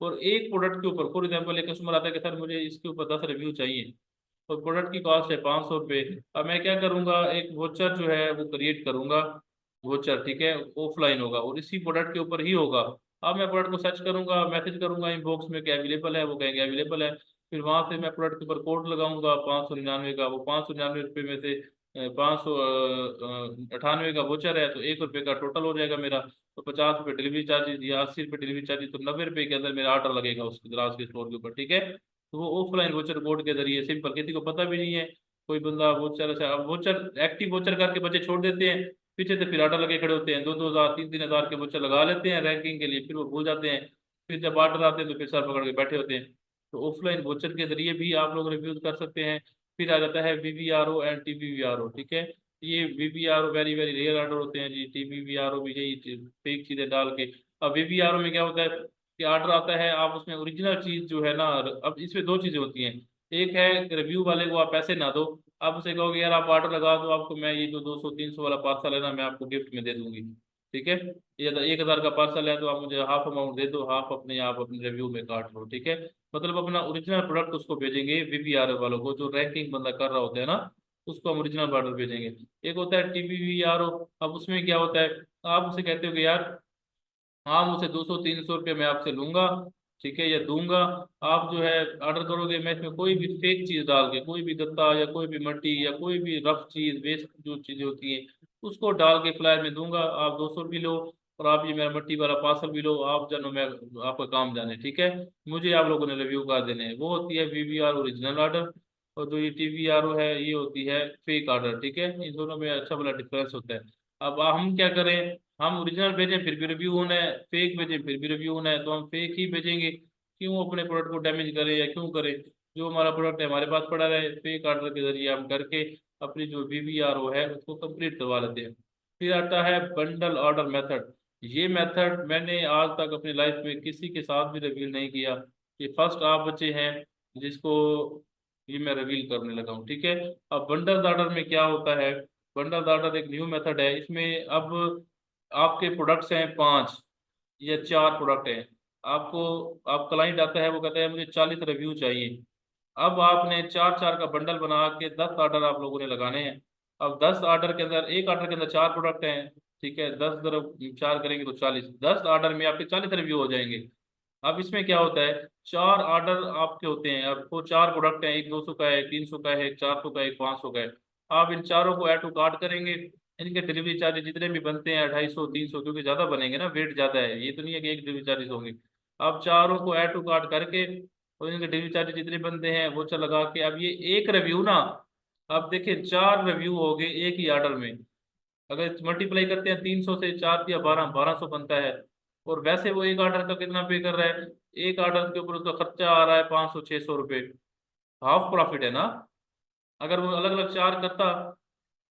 और एक प्रोडक्ट के ऊपर, फॉर एग्जाम्पल एक कस्टमर आता है कि सर मुझे इसके ऊपर 10 रिव्यू चाहिए, और प्रोडक्ट की कॉस्ट है 500 रुपये। अब मैं क्या करूंगा, एक वोचर जो है वो क्रिएट करूंगा, वोचर, ठीक है, ऑफलाइन होगा और इसी प्रोडक्ट के ऊपर ही होगा। अब मैं प्रोडक्ट को सर्च करूंगा, मैसेज करूंगा इनबॉक्स में कि अवेलेबल है, वो कहेंगे अवेलेबल है। फिर वहां से मैं प्रोडक्ट के ऊपर कोड लगाऊंगा 599 का, वो 599 रुपये में से 598 का वोचर है, तो 1 रुपये का टोटल हो जाएगा मेरा। तो 50 रुपये डिलीवरी चार्जेस या 80 रुपये डिलीवरी चार्जेस, तो 90 रुपये के अंदर मेरा ऑर्डर लगेगा उसके दराज के स्टोर के ऊपर। ठीक है, तो वो ऑफलाइन वोचर कोड के जरिए सिंपल, किसी को पता भी नहीं है, कोई बंदा वोचर से, अब वोचर एक्टिव वोचर करके बच्चे छोड़ देते हैं, पीछे से फिर ऑर्डर लगे खड़े होते हैं, 2-2 हजार 3-3 हजार के वोचर लगा लेते हैं रैंकिंग के लिए, फिर वो भूल जाते हैं। फिर जब ऑर्डर आते हैं तो फिर सर पकड़ के बैठे होते हैं। तो ऑफलाइन वोचर के जरिए भी आप लोग रिव्यूज कर सकते हैं। फिर आ जाता है VVRO एंड TBVRO। ठीक है, ये VVRO very very rare order होते हैं जी, TBVRO भी यही फेक चीजें डाल के। अब VVRO में क्या होता है कि ऑर्डर आता है, आप उसमें ओरिजिनल चीज जो है ना, अब इसमें दो चीजें होती हैं। एक है रिव्यू वाले को आप पैसे ना दो, आप उसे कहोगे यार आप ऑर्डर लगा दो, आपको मैं ये जो 200-300 वाला पार्सल है ना मैं आपको गिफ्ट में दे दूंगी। ठीक है, ये 1 हजार का पार्सल है तो आप मुझे हाफ अमाउंट दे दो, हाफ अपने आप अपने रिव्यू में काट लो। ठीक है, मतलब अपना ओरिजिनल प्रोडक्ट उसको भेजेंगे VVRO वालों को, जो रैंकिंग बंदा कर रहा होता है ना, उसको हम ओरिजिनल ऑर्डर भेजेंगे। एक होता है TBVRO। अब उसमें क्या होता है, आप उसे कहते हो कि यार हाँ मुझे 200-300 रुपये मैं आपसे लूंगा, ठीक है, या दूंगा। आप जो है ऑर्डर करोगे, मैं इसमें कोई भी फेक चीज डाल के, कोई भी गत्ता या कोई भी मट्टी या कोई भी रफ चीज, वेस्ट जो चीजें होती हैं उसको डाल के फ्लायर में दूंगा, आप 200 भी लो और आप ये मेरा मट्टी वाला पार्सल भी लो, आप जानो मैं आपका काम जाने। ठीक है, मुझे आप लोगों ने रिव्यू कर देने हैं। वो होती है VVR ओरिजिनल ऑर्डर, और जो ये TVRO है ये होती है फेक ऑर्डर। ठीक है, इन दोनों में अच्छा बड़ा डिफरेंस होता है। अब हम क्या करें, हम ओरिजिनल भेजें फिर भी रिव्यू होना है, फेक भेजें फिर भी रिव्यू होना है, तो हम फेक ही भेजेंगे। क्यों अपने प्रोडक्ट को डैमेज करें या क्यों करें, जो हमारा प्रोडक्ट है हमारे पास पड़ा रहे, फेक ऑर्डर के जरिए हम करके अपनी जो VVRO है उसको कंप्लीट करवा लेते हैं। फिर आता है बंडल ऑर्डर मेथड। ये मेथड मैंने आज तक अपनी लाइफ में किसी के साथ भी रिवील नहीं किया, ये फर्स्ट आप बच्चे हैं जिसको ये मैं रिवील करने लगा हूँ। ठीक है, अब बंडल ऑर्डर में क्या होता है, बंडल ऑर्डर एक न्यू मेथड है। इसमें अब आपके प्रोडक्ट्स हैं 5 या 4 प्रोडक्ट हैं, आपको, आप क्लाइंट आता है वो कहता है मुझे 40 रिव्यू चाहिए। अब आपने 4-4 का बंडल बना के 10 ऑर्डर आप लोगों ने लगाने हैं। अब 10 ऑर्डर के अंदर, एक ऑर्डर के अंदर 4 प्रोडक्ट हैं, ठीक है, 10 तरफ 4 करेंगे तो 40, 10 ऑर्डर में आपके 40 रिव्यू हो जाएंगे। अब इसमें क्या होता है, 4 ऑर्डर आपके होते हैं, अब वो 4 प्रोडक्ट हैं, एक 200 का है, एक 300 का है, एक 400 का है, एक 500 का है। आप इन चारों को ऐड टू कार्ट करेंगे, इनके डिलीवरी चार्जेस जितने भी बनते हैं 250-300, क्योंकि ज्यादा बनेंगे ना, वेट ज्यादा है, ये तो नहीं है कि एक डिलीवरी चार्जेस होंगे। आप चारों को ऐड टू कार्ट करके और इनके डिलीवरी चार्जेस जितने बनते हैं वो चल लगा के, अब ये एक रिव्यू ना, अब देखिए 4 रिव्यू हो गए एक ही ऑर्डर में। अगर मल्टीप्लाई करते हैं 300 से, 4 या 12 1200 बनता है। और वैसे वो एक ऑर्डर का कितना पे कर रहा है, एक ऑर्डर के ऊपर उसका खर्चा आ रहा है 500 600 रुपये। हाफ प्रॉफिट है ना। अगर वो अलग अलग चार करता,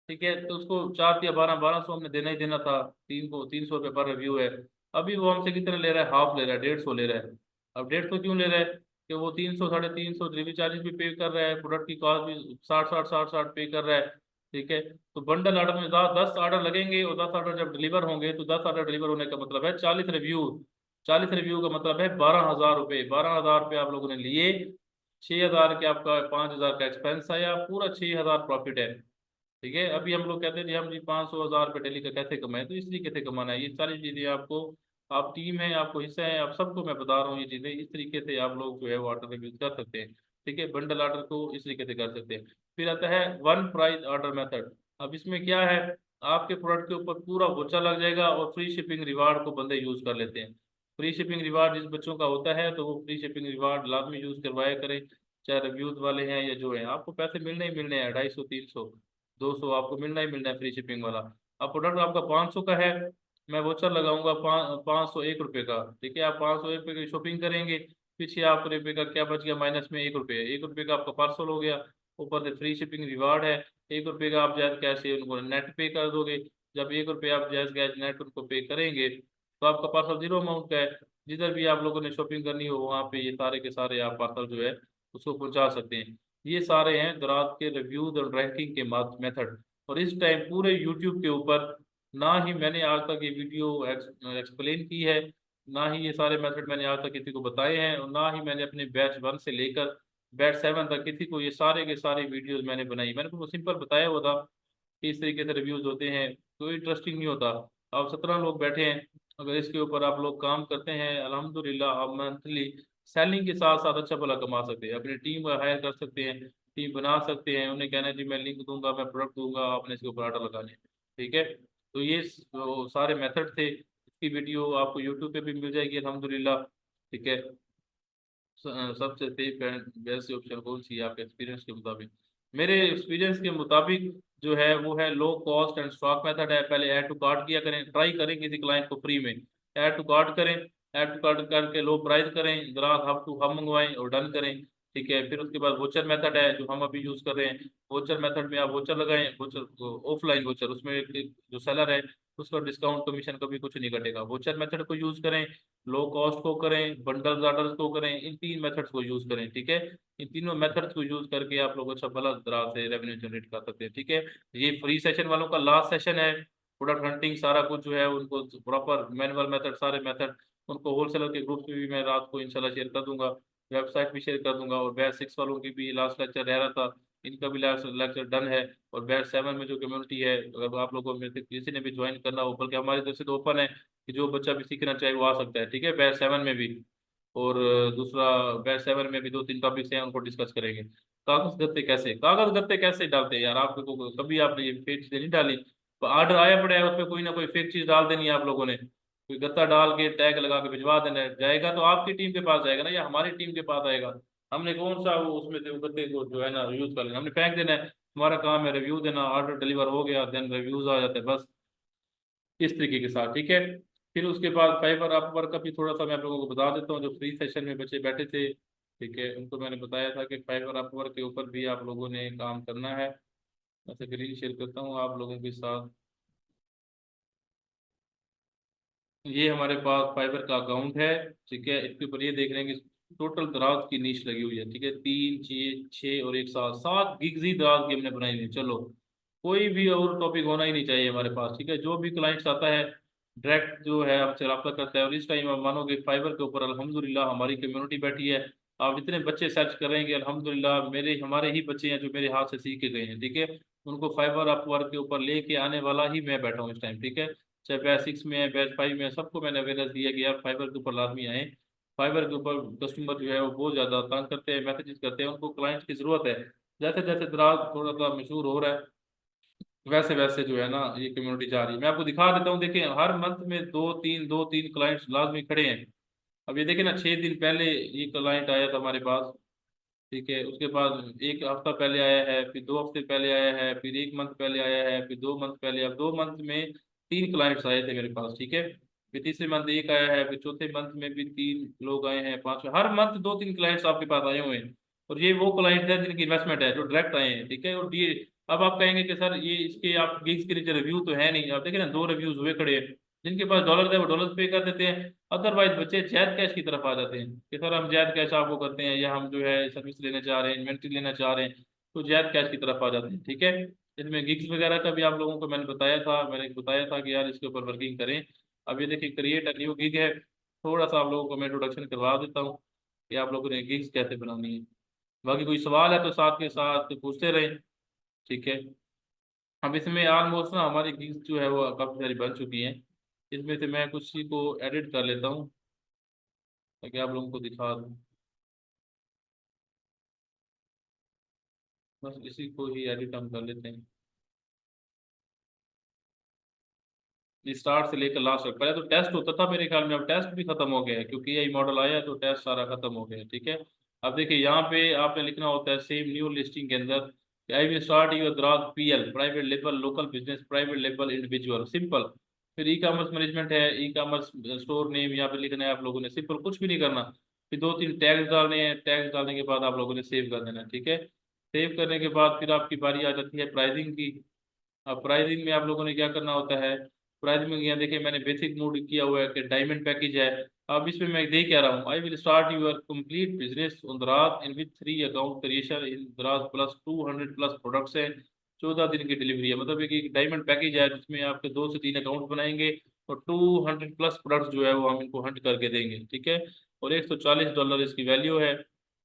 ठीक है, तो उसको 4 या 12 1200 हमने देना ही देना था। 300 रुपये पर रिव्यू है। अभी वो हमसे कितना ले रहा है, हाफ ले रहा है, 150 ले रहा है। अब 150 क्यों ले रहा है, कि वो 300 350 डिलीवरी चार्जेस भी पे कर रहा है, प्रोडक्ट की कॉस्ट भी 60 60 60 60 पे कर रहा है। ठीक है, तो बंडल ऑर्डर में 10 ऑर्डर लगेंगे, और 10 ऑर्डर जब डिलीवर होंगे तो 10 ऑर्डर डिलीवर होने का मतलब है 40 रिव्यू। 40 रिव्यू का मतलब है 12,000 रुपये। 12,000 रुपये आप लोगों ने लिए, 6,000 के आपका 5,000 का एक्सपेंस आया, पूरा 6,000 प्रॉफिट है। ठीक है, अभी हम लोग कहते हैं जी हम जी 500 1000 रुपये डेली का कैसे कमाए, तो इस तरीके से कमाना है। ये सारी चीजें आपको, आप टीम है, आपको हिस्सा है, आप सबको मैं बता रहा हूँ ये चीजें, इस तरीके से आप लोग जो है वो ऑर्डर रिव्यूज कर सकते हैं। ठीक है, बंडल ऑर्डर को इस तरीके से कर सकते हैं। फिर आता है वन प्राइस ऑर्डर मेथड। अब इसमें क्या है, आपके प्रोडक्ट के ऊपर पूरा वोचा लग जाएगा, और फ्री शिपिंग रिवार्ड को बंदे यूज कर लेते हैं। फ्री शिपिंग रिवार्ड जिस बच्चों का होता है तो वो फ्री शिपिंग रिवार्ड लाजमी यूज करवाया करें। चाहे रिव्यूज वाले हैं या जो है, आपको पैसे मिलने ही मिलने हैं, 250 300 200 आपको मिलना ही मिलना है फ्री शिपिंग वाला। अब प्रोडक्ट आपका 500 का है, मैं वोचर लगाऊंगा 501 रुपये का। ठीक है, आप 501 रुपये की शॉपिंग करेंगे, पीछे आपको रुपये का क्या बच गया, माइनस में 1 रुपये। 1 रुपये का आपका पार्सल हो गया, ऊपर से फ्री शिपिंग रिवार्ड है। 1 रुपये का आप जैस कैश उनको नेट पे कर दोगे। जब 1 रुपये आप जैस कैश नेट उनको पे करेंगे, तो आपका पार्सल जीरो अमाउंट का है। जिधर भी आप लोगों ने शॉपिंग करनी हो वहाँ पे ये सारे के सारे आप पार्सल जो है उसको पहुंचा सकते हैं। ये सारे हैं दराज के रिव्यूज और रैंकिंग के मेथड। और इस टाइम पूरे यूट्यूब के ऊपर ना ही मैंने आज तक ये वीडियो एक्सप्लेन की है, ना ही ये सारे मेथड मैंने आज तक किसी को बताए हैं, और ना ही मैंने अपने बैच 1 से लेकर बैच 7 तक किसी को ये सारे के सारे वीडियोस मैंने बनाई। मैंने तो सिंपल बताया हुआ था कि इस तरीके से रिव्यूज होते हैं, कोई इंटरेस्टिंग नहीं होता। अब 17 लोग बैठे हैं, अगर इसके ऊपर आप लोग काम करते हैं, अल्हम्दुलिल्लाह आप मंथली सेलिंग के साथ साथ अच्छा भला कमा सकते हैं। अपनी टीम हायर कर सकते हैं, टीम बना सकते हैं, उन्हें कहना है जी मैं लिंक दूंगा, मैं प्रोडक्ट दूंगा, आपने इसके ऊपर ऑर्डर लगाने। ठीक है, तो ये वो सारे मेथड थे। इसकी वीडियो आपको यूट्यूब पे भी मिल जाएगी अल्हम्दुलिल्लाह। ठीक है, सबसे सेफ एंड बेस्ट ऑप्शन कौन सी है आपके एक्सपीरियंस के मुताबिक? मेरे एक्सपीरियंस के मुताबिक जो है वो है low cost and stock method है। पहले ऐड टू कार्ट किया करें, ट्राई करें किसी क्लाइंट को फ्री में ऐड टू कार्ट करें। ऐड टू कार्ट करके लो प्राइस करें, ग्राहक हम टू हम मंगवाएं और डन करें। ठीक है, फिर उसके बाद वोचर मेथड है जो हम अभी यूज कर रहे हैं। वोचर मेथड में आप वोचर लगाएं, वोचर ऑफलाइन वोचर, उसमें जो सेलर है उसका डिस्काउंट कमीशन कभी कुछ नहीं कटेगा। वोचर मेथड को यूज करें, लो कॉस्ट को करें, बंडल्स ऑर्डर्स को करें, इन 3 मेथड्स को यूज करें। ठीक है, इन तीनों मेथड्स को यूज करके आप लोग अच्छा भला तरह से रेवेन्यू जनरेट कर सकते हैं। ठीक है, ये फ्री सेशन वालों का लास्ट सेशन है। प्रोडक्ट हंटिंग सारा कुछ जो है उनको प्रॉपर मैनुअल मेथड, सारे मेथड उनको होलसेलर के ग्रुप में भी मैं रात को इंशाल्लाह शेयर कर दूंगा, वेबसाइट भी शेयर कर दूंगा। और बैच 6 वालों की भी लास्ट लेक्चर रह रहा था, इनका भी लास्ट लेक्चर डन है। और बैच 7 में जो कम्युनिटी है, अगर आप लोगों में से किसी ने भी ज्वाइन करना हो, बल्कि हमारी तरफ से तो ओपन है कि जो बच्चा भी सीखना चाहे वो आ सकता है। ठीक है, बैच 7 में भी। और दूसरा बैच 7 में भी 2 3 टॉपिक्स हैं, उनको डिस्कस करेंगे। कागज गत्ते कैसे डालते हैं यार, आपको कभी आपने ये फेक चीजें नहीं डाली? तो ऑर्डर आया पड़ा है, उसमें कोई ना कोई फेक चीज डाल देनी है आप लोगों ने, कोई गत्ता डाल के टैग लगा के भिजवा देना है। जाएगा तो आपकी टीम के पास जाएगा ना, या हमारी टीम के पास आएगा? हमने कौन सा वो उसमें से वो गत्ते को जो है ना यूज कर लेना, हमने फेंक देना है। हमारा काम है रिव्यू देना, ऑर्डर डिलीवर हो गया देन रिव्यूज आ जाते हैं बस, इस तरीके के साथ। ठीक है, फिर उसके बाद फाइबर अपवर्क का भी थोड़ा सा मैं आप लोगों को बता देता हूँ। जो फ्री सेशन में बच्चे बैठे थे, ठीक है, उनको मैंने बताया था कि फाइबर अपवर्क के ऊपर भी आप लोगों ने काम करना है। मैं स्क्रीन शेयर करता हूँ आप लोगों के साथ। ये हमारे पास फाइबर का अकाउंट है। ठीक है, इसके ऊपर ये देख रहे हैं कि टोटल दराज की नीश लगी हुई है। ठीक है, 3 6 6 और 1 7 7 गिग्स ही दराज की हमने बनाई हुई है। चलो, कोई भी और टॉपिक होना ही नहीं चाहिए हमारे पास। ठीक है, जो भी क्लाइंट्स आता है डायरेक्ट जो है आपसे रब्ता करता है। और इस टाइम आप मानोगे फाइबर के ऊपर अल्हम्दुलिल्लाह हमारी कम्युनिटी बैठी है। आप जितने बच्चे सर्च करेंगे अल्हम्दुलिल्लाह मेरे हमारे ही बच्चे हैं जो मेरे हाथ से सीख के गए हैं। ठीक है, उनको फाइबर अपवर्क के ऊपर लेके आने वाला ही मैं बैठा हूँ इस टाइम। ठीक है, चाहे बैच 6 में है, बैच 5 में है, सबको मैंने अवेयरनेस दिया कि यार फाइबर के ऊपर लाजमी आए। फाइबर के ऊपर कस्टमर जो है वो बहुत ज्यादा तंग करते हैं, मैसेजेस करते हैं, उनको क्लाइंट की जरूरत है। जैसे जैसे दराज थोड़ा सा मशहूर हो रहा है, वैसे वैसे जो है ना ये कम्युनिटी जा रही है। मैं आपको दिखा देता हूँ, देखिए हर मंथ में 2 3 2 3 क्लाइंट्स लाजमी खड़े हैं। अब ये देखिए ना, 6 दिन पहले ये क्लाइंट आया था हमारे पास, ठीक है। उसके बाद एक हफ्ता पहले आया है, फिर 2 हफ्ते पहले आया है, फिर 1 मंथ पहले आया है, फिर 2 मंथ पहले। अब 2 मंथ में 3 क्लाइंट्स आए थे मेरे पास, ठीक है। फिर तीसरे मंथ एक आया है, फिर चौथे मंथ में भी 3 लोग आए हैं, पांचवें, हर मंथ 2-3 क्लाइंट्स आपके पास आए हुए हैं। और ये वो क्लाइंट है जिनकी इन्वेस्टमेंट है, जो डायरेक्ट आए हैं, ठीक है। और ये अब आप कहेंगे कि सर ये इसके आप गिग्स के नीचे रिव्यू तो है नहीं। आप देखिए ना, 2 रिव्यूज हुए खड़े हैं। जिनके पास डॉलर है वो डॉलर पे कर देते हैं, अदरवाइज बच्चे जैद कैश की तरफ आ जाते हैं कि सर हम जैद कैश आपको करते हैं, या हम जो है सर्विस लेना चाह रहे हैं, इन्वेंट्री लेना चाह रहे हैं, तो जैद कैश की तरफ आ जाते हैं, ठीक है। इसमें गिग्स वगैरह का भी आप लोगों को मैंने बताया था कि यार इसके ऊपर वर्किंग करें। अब ये देखिए, क्रिएट अ न्यू गिग है। थोड़ा सा आप लोगों को मैं इंट्रोडक्शन करवा देता हूँ कि आप लोगों ने गिग्स कैसे बनानी है। बाकी कोई सवाल है तो साथ के साथ पूछते रहें, ठीक है। अब इसमें ऑलमोस्ट ना हमारी गिग्स जो है वो काफ़ी सारी बन चुकी हैं। इसमें से मैं कुछ सी को एडिट कर लेता हूँ ताकि आप लोगों को दिखा दूँ। बस इसी को ही एडिट हम कर लेते हैं, स्टार्ट से लेकर लास्ट तक। पहले तो टेस्ट होता था मेरे ख्याल में, अब टेस्ट भी खत्म हो गया है क्योंकि यही मॉडल आया है, तो टेस्ट सारा खत्म हो गया है, ठीक है। अब देखिए यहाँ पे आपने लिखना होता है सेम न्यू लिस्टिंग के अंदर, I will start your Daraz PL private label local business private label individual simple. फिर ई कॉमर्स मैनेजमेंट है, ई कॉमर्स स्टोर नेम यहाँ पे लिखना है आप लोगों ने, सिंपल, कुछ भी नहीं करना। फिर 2-3 टैग्स डालने हैं, टैग्स डालने के बाद आप लोगों ने सेव कर देना है, ठीक है। सेव करने के बाद फिर आपकी बारी आ जाती है प्राइसिंग की। अब प्राइसिंग में आप लोगों ने क्या करना होता है, प्राइसिंग में यहाँ देखिए मैंने बेसिक मोड किया हुआ है कि डायमंड पैकेज है। अब इसमें मैं दे क्या रहा हूँ, I will start your complete business on Daraz in with 3 account creation in Daraz plus 200+ products हैं, 14 दिन की डिलीवरी है। मतलब एक डायमंड पैकेज है जिसमें आपके 2 से 3 अकाउंट बनाएंगे और 200+ प्रोडक्ट्स जो है वो हम इनको हंट करके देंगे, ठीक है। और $140 इसकी वैल्यू है,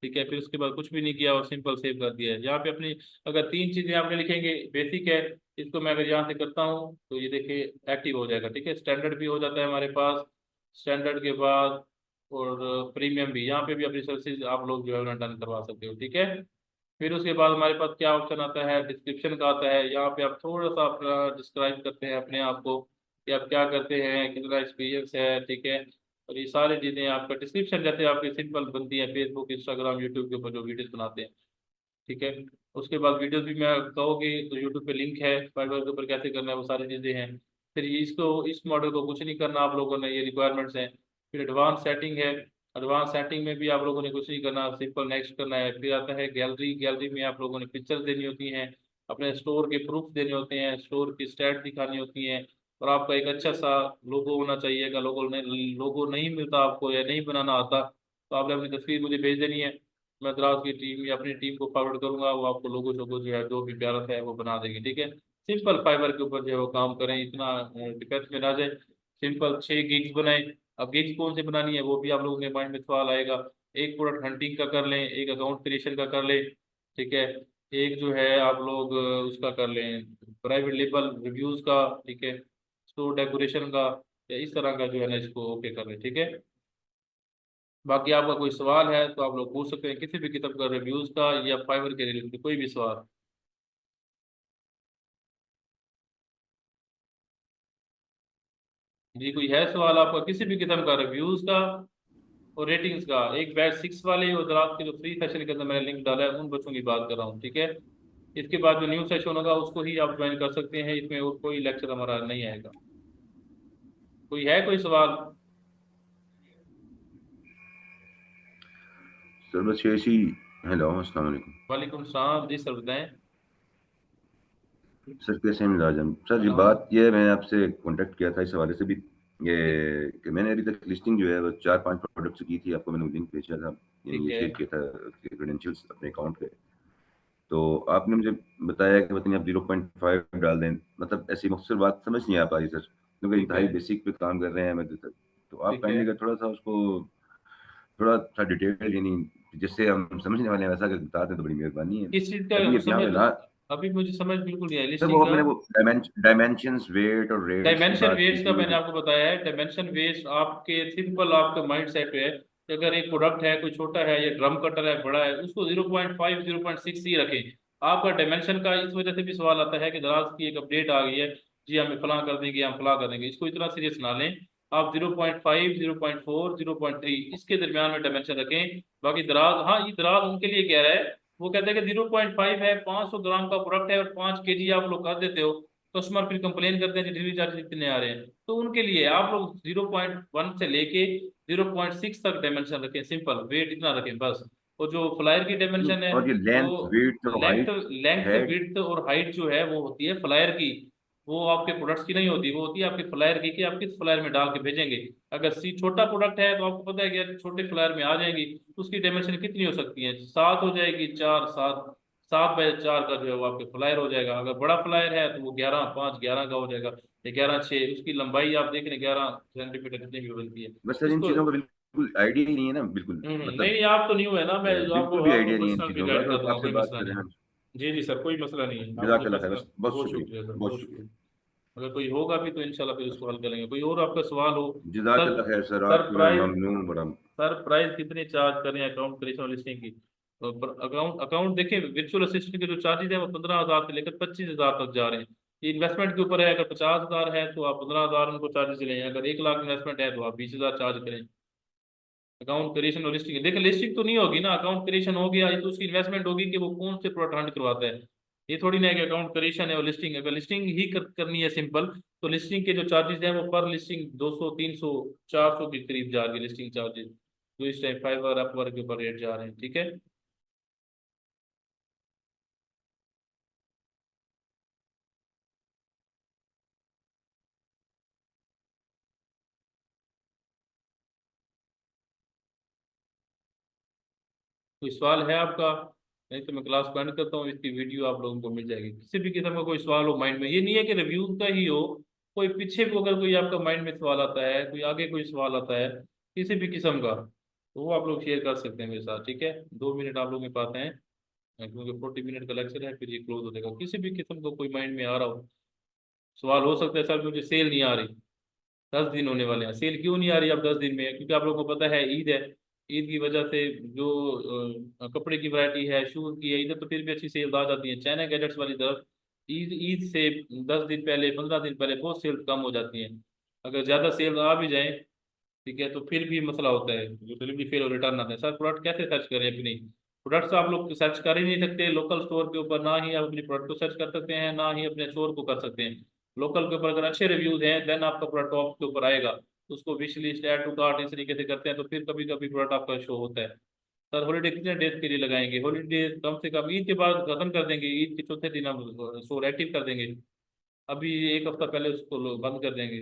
ठीक है। फिर उसके बाद कुछ भी नहीं किया और सिंपल सेव कर दिया है। यहाँ पे अपनी अगर 3 चीजें आपने लिखेंगे, बेसिक है, इसको मैं अगर यहाँ से करता हूँ तो ये देखिए एक्टिव हो जाएगा, ठीक है। स्टैंडर्ड भी हो जाता है हमारे पास, स्टैंडर्ड के बाद और प्रीमियम भी, यहाँ पे भी अपनी सर्विसेज आप लोग जो है डन करवा सकते हो, ठीक है। फिर उसके बाद हमारे पास क्या ऑप्शन आता है, डिस्क्रिप्शन का आता है। यहाँ पे आप थोड़ा सा अपना डिस्क्राइब करते हैं अपने आप को कि आप क्या करते हैं, कितना एक्सपीरियंस है, ठीक है। और ये सारी चीज़ें आपका डिस्क्रिप्शन जैसे आपकी सिंपल बनती है फेसबुक इंस्टाग्राम यूट्यूब के ऊपर जो वीडियोस बनाते हैं, ठीक है। उसके बाद वीडियोस भी मैं कहोगे तो यूट्यूब पे लिंक है, फाइवर के ऊपर कैसे करना है वो सारी चीज़ें हैं। फिर इसको इस मॉडल को कुछ नहीं करना आप लोगों ने, ये रिक्वायरमेंट्स हैं। फिर एडवांस सेटिंग है, एडवांस सेटिंग में भी आप लोगों ने कुछ नहीं करना, सिंपल नेक्स्ट करना है। फिर आता है गैलरी, गैलरी में आप लोगों ने पिक्चर्स देनी होती हैं, अपने स्टोर के प्रूफ देने होते हैं, स्टोर की स्टैट दिखानी होती हैं, और आपका एक अच्छा सा लोगो होना चाहिए। अगर लोगो नहीं मिलता आपको या नहीं बनाना आता तो आपने अपनी तस्वीर मुझे भेज देनी है, मैं द्रास की टीम या अपनी टीम को फॉरवर्ड करूंगा, वो आपको लोगो शोगो जो है जो भी प्यारा सा है वो बना देंगे, ठीक है। सिंपल फाइबर के ऊपर जो है वो काम करें, इतना डिफेंस में ना जाए। सिंपल 6 गिग्स बनाए। अब गिग्स कौन से बनानी है वो भी आप लोगों के माइंड में सवाल आएगा। एक प्रोडक्ट हंटिंग का कर लें, एक अकाउंट क्रिएशन का कर लें, ठीक है। एक जो है आप लोग उसका कर लें प्राइवेट लेबल रिव्यूज का, ठीक है, स्टोर डेकोरेशन का, या इस तरह का जो है ना इसको ओके कर लें, ठीक है। बाकी आपका कोई सवाल है तो आप लोग पूछ सकते हैं किसी भी किस्म का, रिव्यूज का या फाइवर के रिलेटेड कोई भी सवाल। जी कोई है सवाल आपका किसी भी किस्म का, रिव्यूज का और रेटिंग्स का। एक बैच 6 वाले और रात के जो फ्री सेशन के अंदर मैंने लिंक डाला है उन बच्चों की बात कर रहा हूँ, ठीक है। इसके बाद जो न्यू सेशन होगा उसको ही आप ज्वाइन कर सकते हैं, इसमें और कोई लेक्चर हमारा नहीं आएगा। कोई है कोई सवाल? सर बस ये सी। हेलो, अस्सलाम वालेकुम। वालेकुम सलाम, जी सर बताएं। सर कैसे हैं मिजाज हम? सर ये हाँ, बात ये है, मैंने आपसे कांटेक्ट किया था इस हवाले से भी, ये ठीक कि मैंने अभी तक लिस्टिंग जो है वो 4-5 प्रोडक्ट्स की थी, आपको मैंने लिंक भेजा था, यानी ठीक ये है। शेयर किया था क्रेडेंशियल्स अपने अकाउंट के। तो आपने मुझे बताया कि मतलब आप 0.5 डाल दें, मतलब ऐसी मुख्तसर बात समझ नहीं आ पा रही सर, क्योंकि ठीक है। इंतहाई बेसिक पे काम कर रहे हैं मैं तो आप ठीक है। काइंडली थोड़ा सा उसको थोड़ा सा डिटेल, यानी जिससे हम समझने वाले हैं वैसा अगर बता दें तो बड़ी मेहरबानी है। किस चीज का अभी यहाँ समझ, पे ला अभी मुझे समझ बिल्कुल नहीं आई सर लिस्टिंग वो का। मैंने वो डायमेंशंस वेट और रेट्स की डायमेंशन बात की वेट्स का थी वो मैंने जो। आपको बताया है। डायमेंशन वेट्स आपके सिंपल आपका माइंड सेट है कि अगर एक प्रोडक्ट है कोई छोटा है या ड्रम कटर है बड़ा है, उसको 0.5 0.6 ही रखें। आपका डायमेंशन का इस वजह से भी सवाल आता है कि दराज की एक अपडेट आ गई है, जी हम फलां कर देंगे, हम फलां कर देंगे, इसको इतना सीरियस ना लें। आप 0.5, 0.4, 0.3 इसके दरमियान में डायमेंशन रखें। बाकी दराज, हाँ ये दराज उनके लिए कह रहा है, वो कहते हैं कि 0.5 है, 500 ग्राम का प्रोडक्ट है और 5 kg आप लोग कर देते हो, कस्टमर फिर कंप्लेन करते हैं कि डिलीवरी चार्जेस इतने आ रहे हैं। तो उनके लिए आप लोग 0.1 से लेके 0.6 तक डायमेंशन रखें, सिंपल वेट इतना रखें बस। और जो फ्लायर की डायमेंशन है, और ये लेंथ, तो वेट और length height, length head. Width और हाइट जो है वो होती है फ्लायर की, वो आपके प्रोडक्ट्स की नहीं होती, वो होती है आपके फ्लायर की कि आप किस फ्लायर में डाल के भेजेंगे। अगर सी छोटा प्रोडक्ट है तो आपको पता है कि यार छोटे फ्लायर में आ जाएंगी, तो उसकी डायमेंशन कितनी हो सकती है, 7 हो जाएगी, 4 7, 7 बाय 4 का जो है वो आपके फ्लायर हो जाएगा। अगर बड़ा फ्लायर है तो वो 11 5 11 का हो जाएगा, या 11 6, उसकी लंबाई आप देख रहे हैं 11 सेंटीमीटर कितनी भी बनती है बस सर इन इसको। चीज़ों का बिल्कुल आइडिया ही नहीं है ना, बिल्कुल मतलब नहीं आप तो न्यू है ना, मैं बिल्कुल आपको भी आपको आइडिया नहीं है इन पर्सनल भी चीज़ों का, गाइड तो कर दूंगा, आपसे कोई बात मसला कर नहीं रहे है। हैं। जी जी सर, कोई मसला नहीं है, आपने जो जज़ाकल्लाह खैर, पर्सनल, बस बहुत बहुत शुक्रिया, शुक्रिया सर, बहुत बहुत शुक्रिया। शुक्रिया। अगर कोई होगा भी तो इंशाल्लाह फिर उसको हल करेंगे, कोई और आपका सवाल हो। सर, जज़ाकल्लाह खैर सर, सर आपसे मैं प्राइस, ममनून बड़ा। सर प्राइस कितनी चार्ज करें अकाउंट क्रिएशन और लिस्टिंग की? तो अकाउंट अकाउंट देखिए, वर्चुअल असिस्टेंट के जो चार्जेस है वो 15,000 से लेकर 25,000 तक जा रहे हैं। ये इन्वेस्टमेंट के ऊपर है, अगर 50,000 है तो आप 15,000 उनको चार्जेस लें, अगर 1 लाख इन्वेस्टमेंट है तो आप 20,000 चार्ज करें। अकाउंट क्रिएशन और लिस्टिंग, देखिए लिस्टिंग तो नहीं होगी ना, अकाउंट क्रिएशन हो गया, ये तो उसकी इन्वेस्टमेंट होगी कि वो कौन से प्रोडक्ट हंट करवाता है। ये थोड़ी ना है कि अकाउंट क्रिएशन है और लिस्टिंग, अगर लिस्टिंग ही करनी है सिंपल, तो लिस्टिंग के जो चार्जेस हैं वो पर लिस्टिंग 200 300 400 के करीब जा रही है लिस्टिंग चार्जेस, जो इस टाइम फाइवर अपवर्क के ऊपर रेट जा रहे हैं, ठीक है। कोई सवाल है आपका? नहीं तो मैं क्लास को एंड करता हूँ, इसकी वीडियो आप लोगों को मिल जाएगी। किसी भी किस्म का कोई सवाल हो माइंड में, ये नहीं है कि रिव्यू का ही हो, कोई पीछे को अगर कोई आपका माइंड में सवाल आता है, कोई आगे कोई सवाल आता है किसी भी किस्म का, तो वो आप लोग शेयर कर सकते हैं मेरे साथ, ठीक है। 2 मिनट आप लोग के पास हैं, क्योंकि 40 मिनट का लेक्चर है, फिर ये क्लोज हो जाएगा। किसी भी किस्म का कोई माइंड में आ रहा हो सवाल, हो सकता है सर मुझे सेल नहीं आ रही, 10 दिन होने वाले हैं, सेल क्यों नहीं आ रही अब 10 दिन में, क्योंकि आप लोगों को पता है ईद है, ईद की वजह से जो कपड़े की वैरायटी है, शूज की है, इधर तो फिर भी अच्छी सेल आ जाती है, चाइना गैजेट्स वाली तरफ ईद ईद से 10 दिन पहले 15 दिन पहले बहुत सेल कम हो जाती है। अगर ज़्यादा सेल आ भी जाए, ठीक है, तो फिर भी मसला होता है, जो डिलीवरी फेल और रिटर्न आता है। सर प्रोडक्ट कैसे सर्च करें अपनी? प्रोडक्ट्स आप लोग सर्च कर ही नहीं सकते लोकल स्टोर के ऊपर, ना ही आप अपनी प्रोडक्ट को सर्च कर सकते हैं, ना ही अपने स्टोर को कर सकते हैं। लोकल के ऊपर अगर अच्छे रिव्यूज हैं देन आपका प्रोडक्ट टॉप के ऊपर आएगा, तो उसको wish list, add to cart इस तरीके से करते हैं, तो फिर कभी कभी प्रोडक्ट आपका शो होता है। सर हॉलीडे कितने डेज के लिए लगाएंगे? हॉलीडे कम से कम ईद के बाद खत्म कर देंगे, ईद के चौथे दिन हम स्टोर एक्टिव कर देंगे, अभी 1 हफ्ता पहले उसको बंद कर देंगे।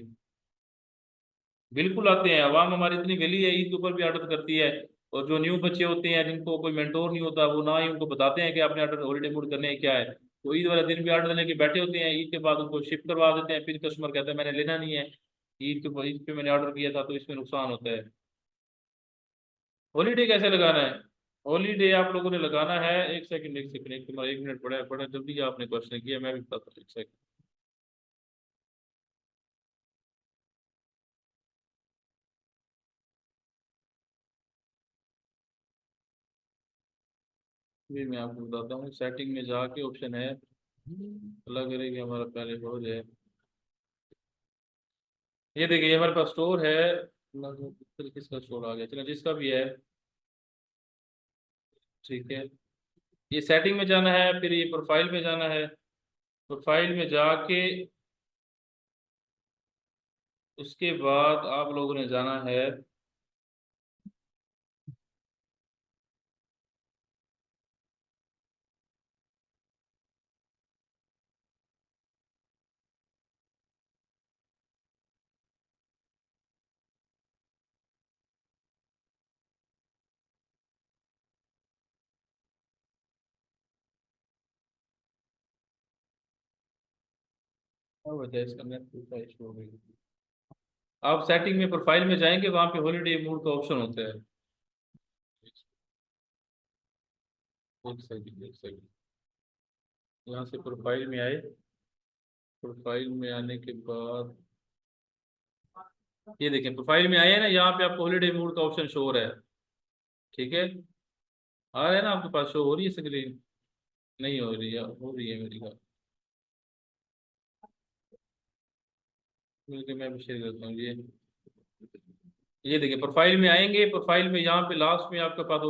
बिल्कुल आते हैं, अवाम हमारी इतनी गली है, ईद के ऊपर भी ऑर्डर करती है। और जो न्यू बच्चे होते हैं जिनको कोई मेंटोर नहीं होता, वो ना ही उनको बताते हैं कि आपने ऑर्डर हॉलीडे मूड करने हैं क्या है, तो ईद वाले दिन भी ऑर्डर लेके बैठे होते हैं, ईद के बाद उनको शिफ्ट करवा देते हैं, फिर कस्टमर कहता है मैंने लेना नहीं है, ईद पे मैंने ऑर्डर किया था, तो इसमें नुकसान होता है। हॉलीडे कैसे लगाना है? हॉलीडे आप लोगों ने लगाना है, एक सेकंड एक सेकंड, एक तुम्हारा 1 मिनट पड़ा है, बड़ा जल्दी आपने क्वेश्चन किया, मैं भी बताता हूँ, एक सेकंड। भी मैं आपको बताता हूँ, सेटिंग में जाके ऑप्शन है, अल्लाह करे कि हमारा पहले हो जाए। ये देखिए, ये हमारे पास स्टोर है, किसका स्टोर आ गया, चलो जिसका भी है, ठीक है। ये सेटिंग में जाना है, फिर ये प्रोफाइल में जाना है, प्रोफाइल में जाके उसके बाद आप लोगों ने जाना है, क्या वजह है इसका, नेट का इशू हो गई। आप सेटिंग में प्रोफाइल में जाएंगे, वहां पे हॉलीडे मूड का ऑप्शन होता है, एक सेकंड एक सेकंड, यहाँ से प्रोफाइल में आए, प्रोफाइल में आने के बाद ये देखें, प्रोफाइल में आए हैं ना, यहाँ पे आपको हॉलीडे मूड का ऑप्शन शो हो रहा है, ठीक है। आ रहा है ना आपके पास, शो हो रही है स्क्रीन? नहीं हो रही है, हो रही है मेरी बात, मिलकर मैं भी शेयर करता हूँ ये। ये देखिए प्रोफाइल में आएंगे, प्रोफाइल में यहाँ पे लास्ट में आपके पास